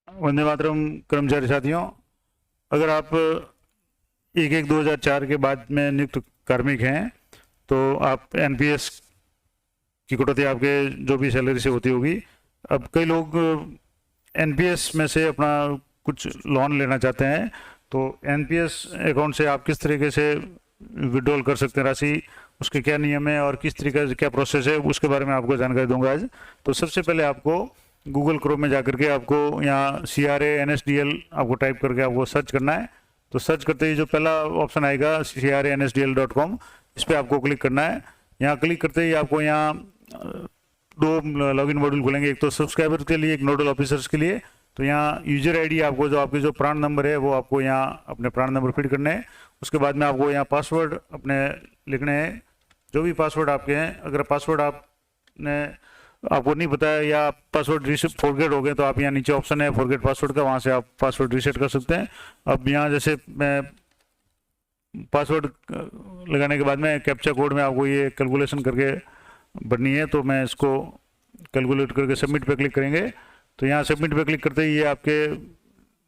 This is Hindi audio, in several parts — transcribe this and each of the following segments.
वंदे मातरम कर्मचारी साथियों, अगर आप 1/1/2004 के बाद में नियुक्त कार्मिक हैं तो आप एनपीएस की कटौती आपके जो भी सैलरी से होती होगी। अब कई लोग एनपीएस में से अपना कुछ लोन लेना चाहते हैं, तो एनपीएस अकाउंट से आप किस तरीके से विड्रॉल कर सकते हैं राशि, उसके क्या नियम है और किस तरीके से क्या प्रोसेस है, उसके बारे में आपको जानकारी दूंगा आज। तो सबसे पहले आपको गूगल क्रोम में जाकर के आपको यहाँ CRA-NSDL आपको टाइप करके आपको सर्च करना है। तो सर्च करते ही जो पहला ऑप्शन आएगा CRANSDL.com, इस पर आपको क्लिक करना है। यहाँ क्लिक करते ही आपको यहाँ दो लॉगिन मॉड्यूल खुलेंगे, एक तो सब्सक्राइबर के लिए, एक नोडल ऑफिसर्स के लिए। तो यहाँ यूजर आईडी आपको जो आपके जो प्राण नंबर है वो आपको यहाँ अपने प्राण नंबर फिट करने हैं। उसके बाद में आपको यहाँ पासवर्ड अपने लिखने हैं, जो भी पासवर्ड आपके हैं। अगर पासवर्ड आपको नहीं पता है या पासवर्ड रिसेट फॉरगेट हो गए तो आप यहाँ नीचे ऑप्शन है फॉरगेट पासवर्ड का, वहाँ से आप पासवर्ड रिसेट कर सकते हैं। अब यहाँ जैसे मैं पासवर्ड लगाने के बाद में कैप्चा कोड में आपको ये कैलकुलेशन करके भरनी है, तो मैं इसको कैलकुलेट करके सबमिट पे क्लिक करेंगे। तो यहाँ सबमिट पे क्लिक करते ही ये आपके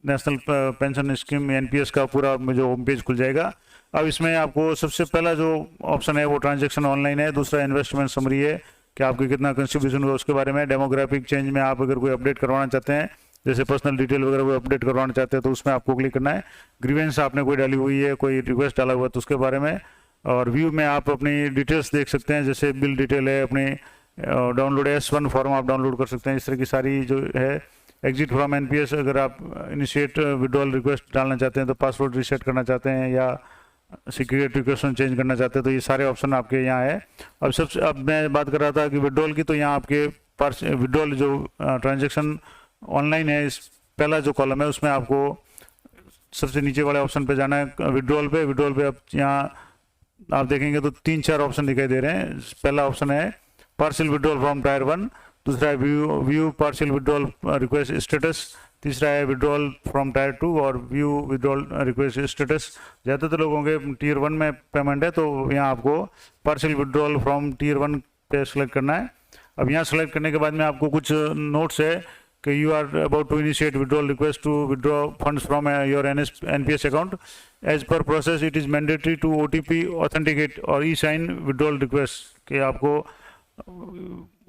नेशनल पेंशन स्कीम एनपीएस का पूरा जो होम पेज खुल जाएगा। अब इसमें आपको सबसे पहला जो ऑप्शन है वो ट्रांजैक्शन ऑनलाइन है, दूसरा इन्वेस्टमेंट समरी है कि आपके कितना कंट्रीब्यूशन हुआ उसके बारे में। डेमोग्राफिक चेंज में आप अगर कोई अपडेट करवाना चाहते हैं, जैसे पर्सनल डिटेल वगैरह कोई अपडेट करवाना चाहते हैं तो उसमें आपको क्लिक करना है। ग्रीवेंस आपने कोई डाली हुई है, कोई रिक्वेस्ट डाला हुआ है तो उसके बारे में। और व्यू में आप अपनी डिटेल्स देख सकते हैं, जैसे बिल डिटेल है, अपनी डाउनलोड S1 फॉर्म आप डाउनलोड कर सकते हैं, इस तरह की सारी जो है। एग्जिट फ्रॉम एनपीएस, अगर आप इनिशिएट विड्रॉल रिक्वेस्ट डालना चाहते हैं तो पासवर्ड रीसेट करना चाहते हैं या सिक्योरिटी क्वेश्चन चेंज करना चाहते हैं, तो ये सारे ऑप्शन आपके यहाँ है। अब मैं बात कर रहा था कि विड्रॉल की, तो यहाँ आपके पास विड्रॉल जो ट्रांजैक्शन ऑनलाइन है, इस पहला जो कॉलम है उसमें आपको सबसे नीचे वाले ऑप्शन पे जाना है, विड्रॉल पे अब यहाँ आप देखेंगे तो 3-4 ऑप्शन दिखाई दे रहे हैं। पहला ऑप्शन है पार्शियल विड्रॉल फ्रॉम टायर 1, दूसरा है view partial withdrawal request status, तीसरा है विड्रॉल फ्रॉम टायर 2 और व्यू विड्रॉल रिक्वेस्ट स्टेटस। ज़्यादातर लोगों के टियर 1 में पेमेंट है, तो यहाँ आपको पार्शियल विड्रॉल फ्रॉम टियर 1 पे सेलेक्ट करना है। अब यहाँ सेलेक्ट करने के बाद में आपको कुछ नोट्स है कि you are about to initiate withdrawal request to withdraw funds from your NPS account. As per process it is mandatory to OTP authenticate और ई-साइन विड्रॉल रिक्वेस्ट, कि आपको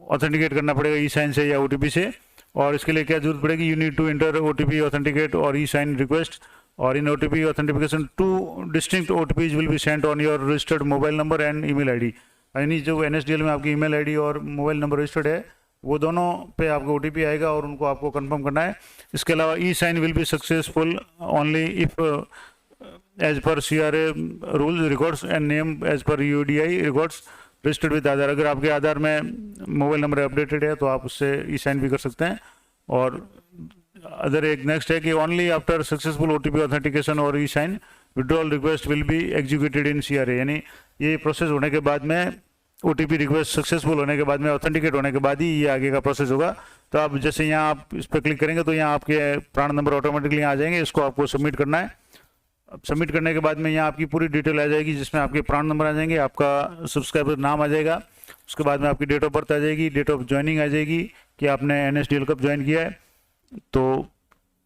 ऑथेंटिकेट करना पड़ेगा ई-साइन से या OTP से। और इसके लिए क्या जरूरत पड़ेगी, you need to enter OTP authenticate और ई-साइन रिक्वेस्ट। और इन OTP authentication 2 distinct OTPs will be sent on your registered mobile number and email ID. यानी जो NSDL में आपकी ईमेल आईडी और मोबाइल नंबर रजिस्टर्ड है वो दोनों पे आपको OTP आएगा और उनको आपको कंफर्म करना है। इसके अलावा e sign will be successful only if as per CRA rules records and name as per UDI records registered with Aadhaar. अगर आपके आधार में मोबाइल नंबर अपडेटेड है तो आप उससे ई-साइन भी कर सकते हैं। और अदर एक नेक्स्ट है कि only after successful OTP authentication और e sign withdrawal request will be executed in CRA। यानी ये प्रोसेस होने के बाद में OTP रिक्वेस्ट सक्सेसफुल होने के बाद में, ऑथेंटिकेट होने के बाद ही ये आगे का प्रोसेस होगा। तो आप जैसे यहाँ आप इस पर क्लिक करेंगे तो यहाँ आपके प्राण नंबर ऑटोमेटिकली आ जाएंगे, इसको आपको सबमिट करना है। अब सबमिट करने के बाद में यहाँ आपकी पूरी डिटेल आ जाएगी, जिसमें आपके प्राण नंबर आ जाएंगे, आपका सब्सक्राइबर नाम आ जाएगा, उसके बाद में आपकी डेट ऑफ बर्थ आ जाएगी, डेट ऑफ ज्वाइनिंग आ जाएगी कि आपने NSDL कब ज्वाइन किया है। तो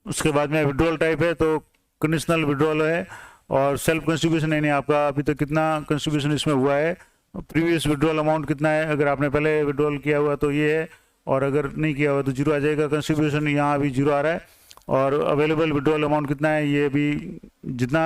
उसके बाद में विड्रॉल टाइप है तो कंडीशनल विड्रॉल है, और सेल्फ कंट्रीब्यूशन यानी आपका अभी तक कितना कंट्रीब्यूशन इसमें हुआ है, प्रीवियस विड्रॉल अमाउंट कितना है, अगर आपने पहले विड्रॉल किया हुआ तो ये है, और अगर नहीं किया हुआ तो 0 आ जाएगा। कंट्रीब्यूशन यहाँ अभी 0 आ रहा है। और अवेलेबल विड्रॉल अमाउंट कितना है, ये भी जितना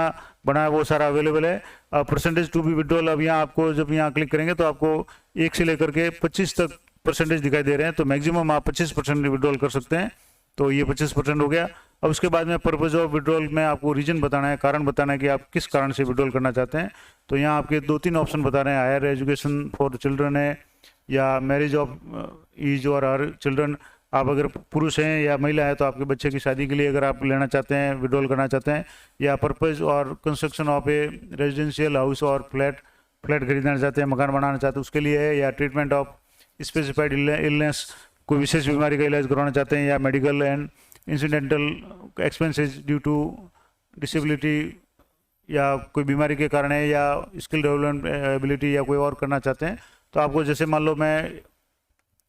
बना है वो सारा अवेलेबल है। परसेंटेज टू बी विड्रॉल, अब यहाँ आपको जब यहाँ क्लिक करेंगे तो आपको 1 से लेकर के 25 तक परसेंटेज दिखाई दे रहे हैं, तो मैक्सिमम आप 25% विड्रॉल कर सकते हैं। तो ये 25% हो गया। अब उसके बाद में पर्पज ऑफ विड्रॉल में आपको रीजन बताना है, कारण बताना है कि आप किस कारण से विड्रॉल करना चाहते हैं। तो यहाँ आपके 2-3 ऑप्शन बता रहे हैं, हायर एजुकेशन फॉर चिल्ड्रन है, या मैरिज ऑफ ईज और हर चिल्ड्रन, आप अगर पुरुष हैं या महिला है तो आपके बच्चे की शादी के लिए अगर आप लेना चाहते हैं, विड्रॉल करना चाहते हैं, या पर्पज और construction of A residential house और फ्लैट खरीदना चाहते हैं, मकान बनाना चाहते हैं उसके लिए है, या ट्रीटमेंट ऑफ स्पेसिफाइड इलनेस, कोई विशेष बीमारी का इलाज करवाना चाहते हैं, या medical and incidental expenses due to disability, या कोई बीमारी के कारण है, या स्किल डेवलपमेंट एबिलिटी, या कोई और करना चाहते हैं। तो आपको जैसे मान लो मैं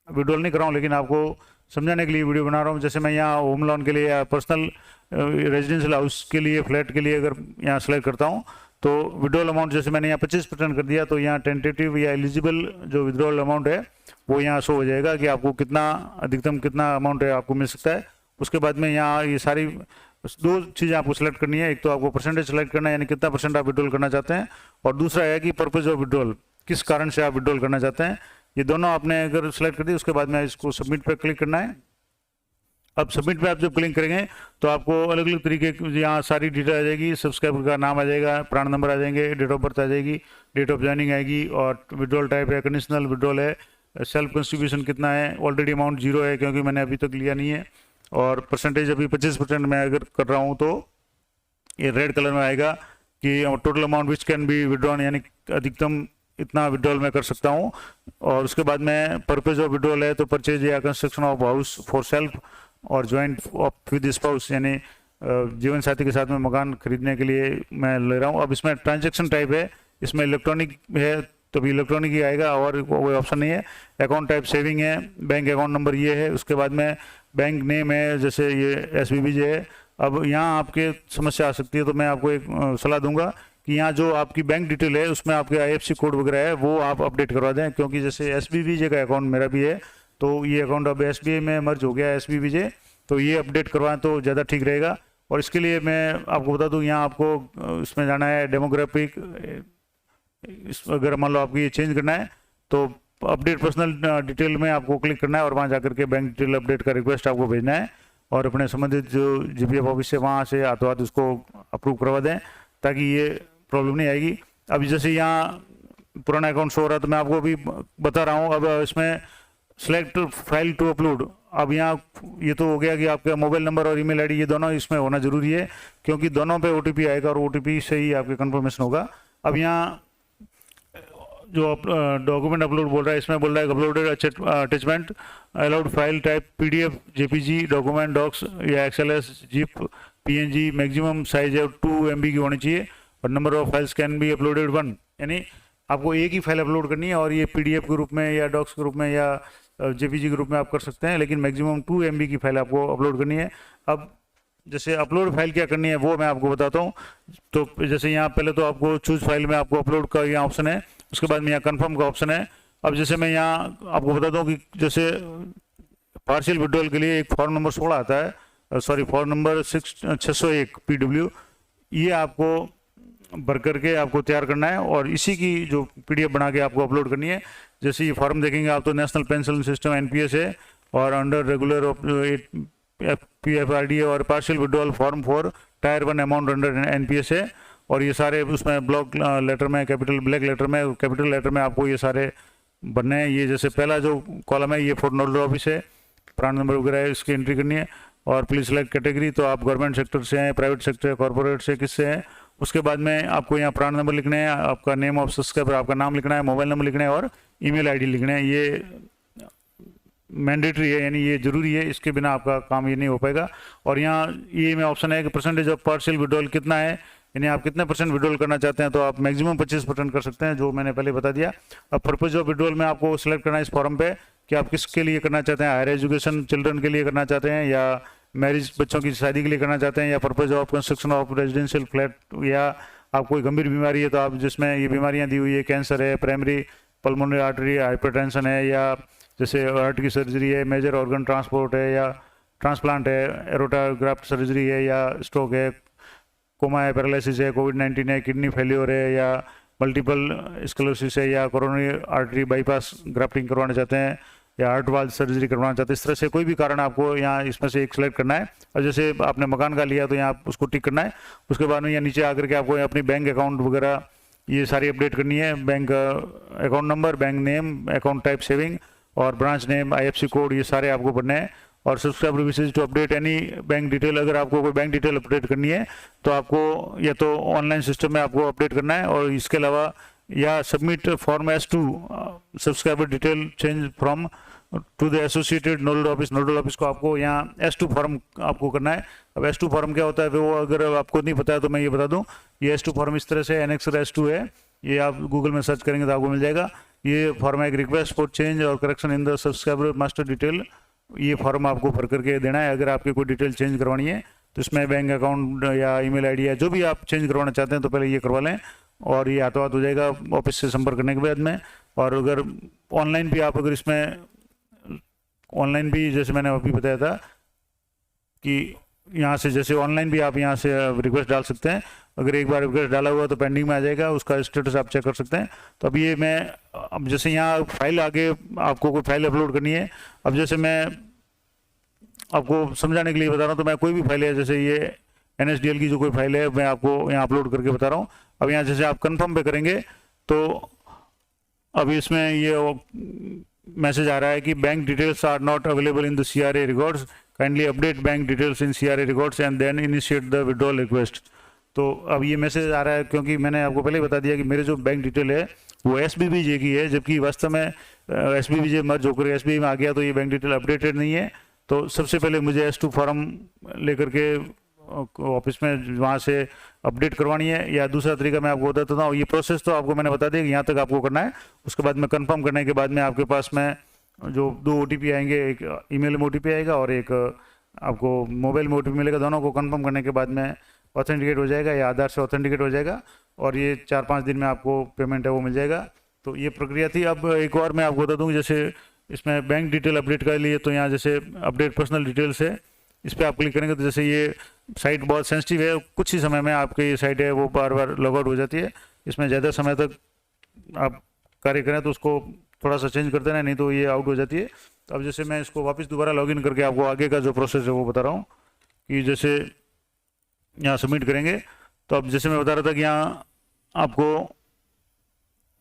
विड्रॉल नहीं कराऊँ लेकिन आपको समझाने के लिए वीडियो बना रहा हूँ। जैसे मैं यहाँ होम लोन के लिए या पर्सनल रेजिडेंशियल हाउस के लिए, फ्लैट के लिए अगर यहाँ सेलेक्ट करता हूँ तो विड्रॉल अमाउंट जैसे मैंने यहाँ 25% कर दिया, तो यहाँ टेंटेटिव या एलिजिबल जो विड्रॉल अमाउंट है वो यहाँ शो हो जाएगा कि आपको कितना अधिकतम कितना अमाउंट है आपको मिल सकता है। उसके बाद में यहाँ ये सारी 2 चीज़ें आपको सेलेक्ट करनी है। एक तो आपको परसेंटेज सेलेक्ट करना है, यानी कितना परसेंट आप विड्रॉल करना चाहते हैं, और दूसरा है कि पर्पज़ ऑफ विड्रॉल, किस कारण से आप विड्रॉल करना चाहते हैं। ये दोनों आपने अगर सेलेक्ट कर दी, उसके बाद में इसको सबमिट पर क्लिक करना है। अब सबमिट पे आप जब क्लिक करेंगे तो आपको अलग अलग तरीके की यहाँ सारी डिटेल आ जाएगी। सब्सक्राइबर का नाम आ जाएगा, प्राण नंबर आ जाएंगे, डेट ऑफ बर्थ आ जाएगी, डेट ऑफ ज्वाइनिंग आएगी, और विड्रॉल टाइप है, कंडीशनल विड्रॉल है, सेल्फ कंट्रीब्यूशन कितना है, ऑलरेडी अमाउंट 0 है क्योंकि मैंने अभी तक लिया नहीं है, और परसेंटेज अभी 25% मैं अगर कर रहा हूँ तो ये रेड कलर में आएगा कि total amount which can be withdrawn, यानी अधिकतम इतना विड्रॉल मैं कर सकता हूँ। और उसके बाद में पर्पज ऑफ विड्रॉल है तो परचेज या construction of house for self और ज्वाइंट ऑफ विद स्पाउस, यानी जीवन साथी के साथ में मकान खरीदने के लिए मैं ले रहा हूँ। अब इसमें ट्रांजैक्शन टाइप है, इसमें इलेक्ट्रॉनिक है तो भी इलेक्ट्रॉनिक ही आएगा और कोई ऑप्शन नहीं है। अकाउंट टाइप सेविंग है, बैंक अकाउंट नंबर ये है, उसके बाद में बैंक नेम है, जैसे ये SBBJ है। अब यहाँ आपके समस्या आ सकती है तो मैं आपको एक सलाह दूंगा कि यहाँ जो आपकी बैंक डिटेल है उसमें आपके IFSC कोड वगैरह है वो आप अपडेट करवा दें, क्योंकि जैसे SBBJ का अकाउंट मेरा भी है तो ये अकाउंट अब SBI में मर्ज हो गया है SBBJ, तो ये अपडेट करवाएं तो ज़्यादा ठीक रहेगा। और इसके लिए मैं आपको बता दूं, यहाँ आपको इसमें जाना है डेमोग्राफिक, अगर मान लो आपको ये चेंज करना है तो अपडेट पर्सनल डिटेल में आपको क्लिक करना है और वहाँ जाकर के बैंक डिटेल अपडेट का रिक्वेस्ट आपको भेजना है और अपने संबंधित जो GPF ऑफिस से वहाँ से हाथों हाथ उसको अप्रूव करवा दें ताकि ये प्रॉब्लम नहीं आएगी। अब जैसे यहाँ पुराना अकाउंट शो हो रहा है तो मैं आपको अभी बता रहा हूँ। अब इसमें सेलेक्ट फाइल टू अपलोड, अब यहाँ ये तो हो गया कि आपका मोबाइल नंबर और ईमेल आईडी ये दोनों इसमें होना जरूरी है क्योंकि दोनों पे OTP आएगा और OTP से ही आपके कंफर्मेशन होगा। अब यहाँ जो डॉक्यूमेंट अपलोड बोल रहा है, इसमें बोल रहा है uploaded attachment allowed file type PDF, JPG, document docs या XLS, zip, PNG, maximum size है 2 MB की होनी चाहिए और number of files can be uploaded 1, यानी आपको एक ही फाइल अपलोड करनी है और ये PDF के रूप में या डॉक्स के रूप में या JPG के रूप में आप कर सकते हैं, लेकिन मैक्सिमम 2 MB की फाइल आपको अपलोड करनी है। अब जैसे अपलोड फाइल क्या करनी है वो मैं आपको बताता हूँ। तो जैसे यहाँ पहले तो आपको चूज फाइल में आपको अपलोड का यहाँ ऑप्शन है, उसके बाद में यहाँ कन्फर्म का ऑप्शन है। अब जैसे मैं यहाँ आपको बता दूँ कि जैसे पार्शियल विड्रॉल के लिए एक फॉर्म नंबर 16 आता है, सॉरी फॉर्म नंबर 601 PW, ये आपको भर करके आपको तैयार करना है और इसी की जो PDF बना के आपको अपलोड करनी है। जैसे ये फॉर्म देखेंगे आप तो नेशनल पेंशन सिस्टम NPS है और अंडर रेगुलर PFRD और partial withdrawal form for tyre 1 amount under NPS है और ये सारे उसमें ब्लॉक लेटर में, कैपिटल ब्लैक लेटर में, कैपिटल लेटर में आपको ये सारे बनने हैं। ये जैसे पहला जो कॉलम है ये फॉर नोडल ऑफिस है, प्राण नंबर वगैरह है, इसकी एंट्री करनी है और प्लीज सेलेक्ट कैटेगरी, तो आप गवर्नमेंट सेक्टर से हैं, प्राइवेट सेक्टर, कॉर्पोरेट से, किससे हैं। उसके बाद में आपको यहाँ प्राण नंबर लिखना है, आपका नेम ऑफ सब्सक्राइबर, आपका नाम लिखना है, मोबाइल नंबर लिखना है और ईमेल आईडी लिखना है। ये मैंडेटरी है, यानी ये जरूरी है, इसके बिना आपका काम ये नहीं हो पाएगा। और यहाँ ये में ऑप्शन है कि परसेंटेज ऑफ पार्शियल विड्रॉल कितना है, यानी आप कितने % विड्रॉल करना चाहते हैं, तो आप मैक्सिमम 25% कर सकते हैं, जो मैंने पहले बता दिया। अब पर्पज ऑफ विड्रॉल में आपको सिलेक्ट करना है इस फॉर्म पे कि आप किसके लिए करना चाहते हैं, हायर एजुकेशन चिल्ड्रन के लिए करना चाहते हैं या मैरिज बच्चों की शादी के लिए करना चाहते हैं या purpose of construction of residential flat, या आप कोई गंभीर बीमारी है तो आप जिसमें ये बीमारियां दी हुई है, कैंसर है, प्राइमरी पल्मोनरी आर्टरी हाइपरटेंशन है, या जैसे हार्ट की सर्जरी है, मेजर ऑर्गन ट्रांसपोर्ट है या ट्रांसप्लांट है, एरोटा ग्राफ्ट सर्जरी है या स्ट्रोक है, कोमा है, पैरालिसिस है, COVID-19 है, किडनी फेल्योर है या मल्टीपल स्क्लेरोसिस है या कोरोनरी आर्टरी बाईपास ग्राफ्टिंग करवाना चाहते हैं या हार्ट वाल्व सर्जरी करवाना चाहते हैं। इस तरह से कोई भी कारण आपको यहाँ इसमें से एक सेलेक्ट करना है और जैसे आपने मकान का लिया तो यहाँ उसको टिक करना है। उसके बाद में यहाँ नीचे आकर के आपको अपनी बैंक अकाउंट वगैरह ये सारी अपडेट करनी है, bank account number, bank name, account type saving और ब्रांच नेम, IFSC कोड, ये सारे आपको भरने हैं। और subscriber wishes to update any bank detail, अगर आपको कोई बैंक डिटेल अपडेट करनी है तो आपको या तो ऑनलाइन सिस्टम में आपको अपडेट करना है और इसके अलावा या submit form S2 subscriber detail change from to the associated nodal office, nodal office को आपको यहाँ S2 फॉर्म आपको करना है। अब S2 फॉर्म क्या होता है वो अगर आपको नहीं पता है तो मैं ये बता दूं, ये S2 फॉर्म इस तरह से एनेक्सर S2 है, ये आप गूगल में सर्च करेंगे तो आपको मिल जाएगा। ये फॉर्म है एक रिक्वेस्ट फॉर चेंज और correction in the subscriber master detail ये फॉर्म आपको भर करके देना है। अगर आपकी कोई डिटेल चेंज करवानी है तो इसमें बैंक अकाउंट या ईमेल आईडी या जो भी आप चेंज करवाना चाहते हैं तो पहले ये करवा लें, और ये हाथों हाथ हो जाएगा ऑफिस से संपर्क करने के बाद में। और अगर ऑनलाइन भी आप अगर इसमें ऑनलाइन भी जैसे मैंने अभी बताया था कि यहाँ से जैसे ऑनलाइन भी आप यहाँ से रिक्वेस्ट डाल सकते हैं। अगर एक बार रिक्वेस्ट डाला हुआ तो पेंडिंग में आ जाएगा, उसका स्टेटस आप चेक कर सकते हैं। तो अब ये मैं अब जैसे यहाँ फाइल आगे आपको कोई फाइल अपलोड करनी है, अब जैसे मैं आपको समझाने के लिए बता रहा हूँ, तो मैं कोई भी फाइल है जैसे ये NSDL की जो कोई फाइल है मैं आपको यहाँ अपलोड करके बता रहा हूँ। अब यहाँ जैसे आप कन्फर्म पे करेंगे तो अभी इसमें ये मैसेज आ रहा है कि bank details are not available in the CRA records, kindly update bank details in CRA records and then initiate the withdrawal request. तो अब ये मैसेज आ रहा है क्योंकि मैंने आपको पहले बता दिया कि मेरे जो बैंक डिटेल है वो SBBJ की है, जबकि वास्तव में SBBJ मर्ज होकर SBI में आ गया, तो ये बैंक डिटेल अपडेटेड नहीं है। तो सबसे पहले मुझे S2 फॉर्म लेकर के ऑफिस में वहाँ से अपडेट करवानी है, या दूसरा तरीका मैं आपको बताता हूँ। ये प्रोसेस तो आपको मैंने बता दिया कि यहाँ तक आपको करना है। उसके बाद में कंफर्म करने के बाद में आपके पास में जो 2 OTP आएंगे, एक ईमेल में OTP आएगा और एक आपको मोबाइल में OTP मिलेगा। दोनों को कंफर्म करने के बाद में ऑथेंटिकेट हो जाएगा या आधार से ऑथेंटिकेट हो जाएगा, और ये 4-5 दिन में आपको पेमेंट है वो मिल जाएगा। तो ये प्रक्रिया थी। अब एक और मैं आपको बता दूँ, जैसे इसमें बैंक डिटेल अपडेट कर लिए तो यहाँ जैसे अपडेट पर्सनल डिटेल्स है, इस पर आप क्लिक करेंगे तो जैसे ये साइट बहुत सेंसिटिव है, कुछ ही समय में आपकी ये साइट है वो बार बार लॉग आउट हो जाती है। इसमें ज़्यादा समय तक आप कार्य करें तो उसको थोड़ा सा चेंज कर देना, नहीं तो ये आउट हो जाती है। तो अब जैसे मैं इसको वापस दोबारा लॉगिन करके आपको आगे का जो प्रोसेस है वो बता रहा हूँ कि जैसे यहाँ सबमिट करेंगे तो अब जैसे मैं बता रहा था कि यहाँ आपको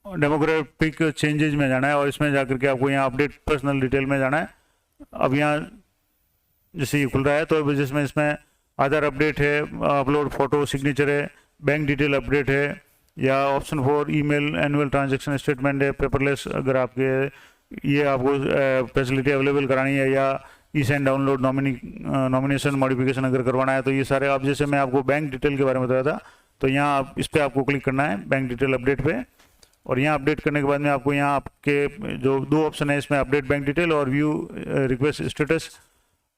डेमोग्राफिक चेंजेज में जाना है और इसमें जाकर के आपको यहाँ अपडेट पर्सनल डिटेल में जाना है। अब यहाँ जैसे ये खुल रहा है तो जिसमें इसमें आधार अपडेट है, अपलोड फोटो सिग्नेचर है, बैंक डिटेल अपडेट है, या option 4 email annual transaction statement है पेपरलेस, अगर आपके ये आपको फैसिलिटी अवेलेबल करानी है, या ई-साइन डाउनलोड नॉमिनेशन मॉडिफिकेशन अगर करवाना है। तो ये सारे आप जैसे मैं आपको बैंक डिटेल के बारे में बताया था, तो यहाँ आप इस पर आपको क्लिक करना है बैंक डिटेल अपडेट पे, और यहाँ अपडेट करने के बाद में आपको यहाँ आपके जो 2 ऑप्शन है इसमें अपडेट बैंक डिटेल और व्यू रिक्वेस्ट स्टेटस।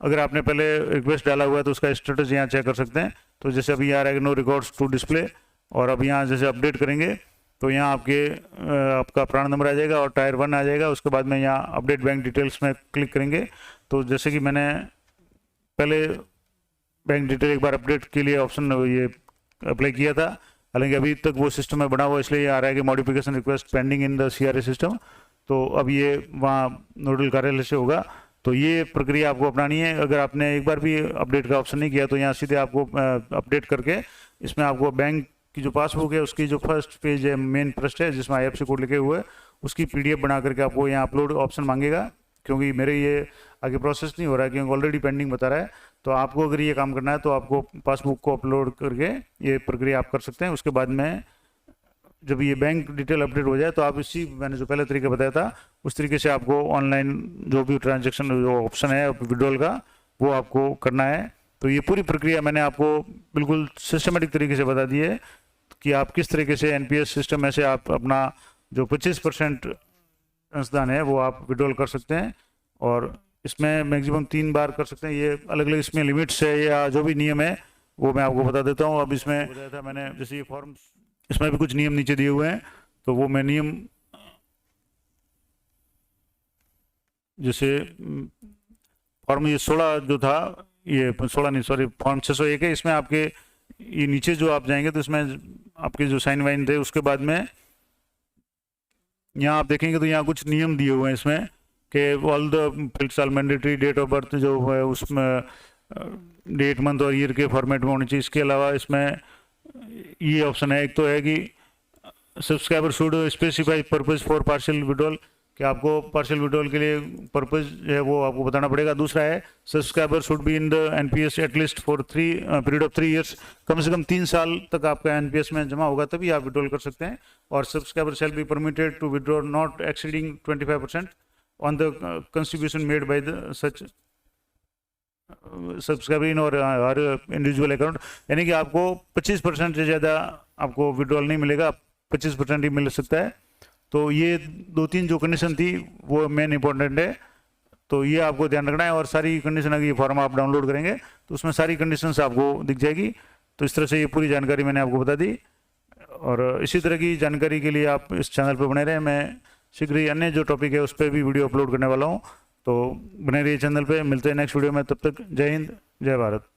अगर आपने पहले रिक्वेस्ट डाला हुआ है तो उसका स्टेटस यहाँ चेक कर सकते हैं। तो जैसे अभी यहाँ रहेगा नो रिकॉर्ड्स टू डिस्प्ले, और अब यहाँ जैसे अपडेट करेंगे तो यहाँ आपका प्राण नंबर आ जाएगा और टायर 1 आ जाएगा। उसके बाद में यहाँ अपडेट बैंक डिटेल्स में क्लिक करेंगे तो जैसे कि मैंने पहले बैंक डिटेल एक बार अपडेट के लिए ऑप्शन ये अप्लाई किया था, हालांकि अभी तक वो सिस्टम में बना हुआ, इसलिए ये आ रहा है कि modification request pending in the CRA system. तो अब ये वहाँ नोडल कार्यालय से होगा। तो ये प्रक्रिया आपको अपनानी है। अगर आपने एक बार भी अपडेट का ऑप्शन नहीं किया तो यहाँ सीधे आपको अपडेट करके इसमें आपको बैंक की जो पासबुक है उसकी जो फर्स्ट पेज है, मेन पृष्ठ है जिसमें IFSC कोड लिखे हुए है, उसकी PDF बना करके आपको यहाँ अपलोड ऑप्शन मांगेगा। क्योंकि मेरे ये आगे प्रोसेस नहीं हो रहा है क्योंकि ऑलरेडी पेंडिंग बता रहा है। तो आपको अगर ये काम करना है तो आपको पासबुक को अपलोड करके ये प्रक्रिया आप कर सकते हैं। उसके बाद में जब ये बैंक डिटेल अपडेट हो जाए तो आप इसी मैंने जो पहले तरीका बताया था उस तरीके से आपको ऑनलाइन जो भी ट्रांजैक्शन जो ऑप्शन है विड्रॉल का वो आपको करना है। तो ये पूरी प्रक्रिया मैंने आपको बिल्कुल सिस्टमेटिक तरीके से बता दी है कि आप किस तरीके से NPS सिस्टम में से आप अपना जो 25% अंशदान है वो आप विड्रॉल कर सकते हैं, और इसमें मैक्सिमम 3 बार कर सकते हैं। ये अलग अलग इसमें लिमिट्स है या जो भी नियम है वो मैं आपको बता देता हूँ। अब इसमें बताया था मैंने जैसे ये फॉर्म, इसमें भी कुछ नियम नीचे दिए हुए हैं, तो वो मैं नियम जैसे फॉर्म ये 16 जो था, ये 16 नहीं सॉरी फॉर्म 601 है। इसमें आपके ये नीचे जो आप जाएंगे तो इसमें आपके जो साइन वाइन थे उसके बाद में यहाँ आप देखेंगे तो यहाँ कुछ नियम दिए हुए हैं इसमें कि all the fields are mandatory, date of birth जो है उसमें डेट मंथ और ईयर के फॉर्मेट में होनी चाहिए। इसके अलावा इसमें ये ऑप्शन है, एक तो है कि subscriber should specify purpose for partial withdrawal, कि आपको पार्शियल विड्रॉल के लिए पर्पज है वो आपको बताना पड़ेगा। दूसरा है subscriber should be in the NPS at least for period of 3 years, कम से कम 3 साल तक आपका NPS में जमा होगा तभी आप विड्रॉल कर सकते हैं। और subscriber shall be permitted to withdraw not exceeding 25% on the contribution made by the such subscriber in और हर इंडिविजुअल अकाउंट, यानी कि आपको 25% से ज़्यादा आपको विड्रॉल नहीं मिलेगा, 25% ही मिल सकता है। तो ये 2-3 जो कंडीशन थी वो मेन इंपॉर्टेंट है। तो ये आपको ध्यान रखना है। और सारी कंडीशन, अगर ये फॉर्म आप डाउनलोड करेंगे तो उसमें सारी कंडीशंस आपको दिख जाएगी। तो इस तरह से ये पूरी जानकारी मैंने आपको बता दी, और इसी तरह की जानकारी के लिए आप इस चैनल पर बने रहें। मैं शीघ्र ही अन्य जो टॉपिक है उस पर भी वीडियो अपलोड करने वाला हूँ, तो बने रहिए चैनल पे। मिलते हैं नेक्स्ट वीडियो में, तब तक जय हिंद, जय भारत।